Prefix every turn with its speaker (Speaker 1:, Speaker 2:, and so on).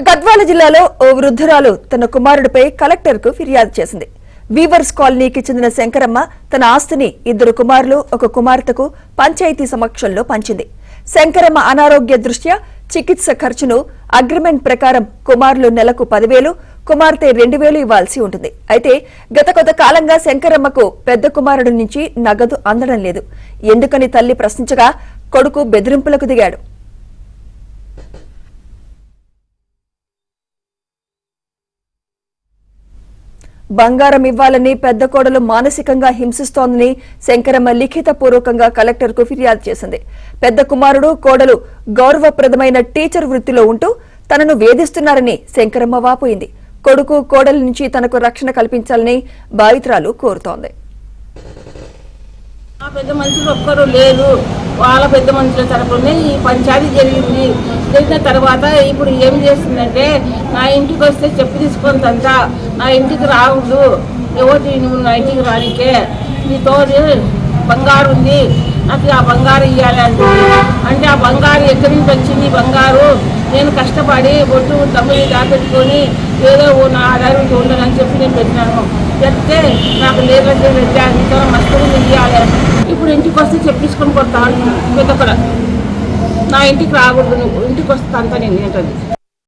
Speaker 1: గద్వాల జిల్లాలో ఓ వృద్ధురాలు తన కుమారుడిపై కలెక్టర్కు ఫిర్యాదు చేసింది. వీవర్స్ కాలనీకి చెందిన శంకరమ్మ తన ఆస్తిని 2 కుమారులు 1 కుమార్తెకు పంచాయతీ సమక్షంలో పంచింది. శంకరమ్మ అనారోగ్య దృష్ట్యా చికిత్స ఖర్చును అగ్రిమెంట్ ప్రకారం కుమారులు నెలకు 10,000, కుమార్తె 2,000 ఇవ్వాల్సి ఉంటుంది. అయితే గత కొంతకాలంగా శంకరమ్మకు పెద్ద కుమారుడి నుంచి నగదు అందడం లేదు. ఎందుకని తల్లి ప్రశ్నించగా కొడుకు బెదిరింపులకు దిగాడు. బంగారం ఇవ్వాలని పెద్ద కోడలు మానసికంగా హింసిస్తోందని శంకరమ్మ లిఖితపూర్వకంగా కలెక్టర్కు ఫిర్యాదు చేసింది. పెద్ద కుమారుడు కోడలు గౌరవప్రదమైన టీచర్ వృత్తిలో ఉంటూ తనను వేధిస్తున్నారని శంకరమ్మ వాపోయింది. కొడుకు కోడలి నుంచి తనకు రక్షణ కల్పించాలని బాధితురాలు కోరుతోంది.
Speaker 2: పెద్ద మనుషులు ఒక్కరు లేదు, వాళ్ళ పెద్ద మనుషుల తరపునే ఈ పంచాయతీ జరిగింది. జరిగిన తర్వాత ఇప్పుడు ఏం చేస్తుందంటే, నా ఇంటికి వస్తే చెప్పు తీసుకొని తంతా, నా ఇంటికి రావద్దు, ఎవరి నువ్వు నా ఇంటికి రానికే, నీతో బంగారు ఉంది, నాకు ఆ బంగారు ఇవ్వాలి అంటే ఆ బంగారు ఎక్కడి నుంచి వచ్చింది? బంగారు నేను కష్టపడి బొట్టు తమ్ముని దాపెట్టుకొని ఏదో నా ఆధారం ఉండదని చెప్పి నేను పెట్టినాను. చెప్తే నాకు లేదంటే నీతో మస్తులు ఇవ్వాలి. ఇప్పుడు ఇంటికి వస్తే చెప్పించుకొని కొడతాను పెద్ద కూడా, నా ఇంటికి రాకూడదు, నువ్వు ఇంటికి వస్తే అంతా నేను ఏంటది.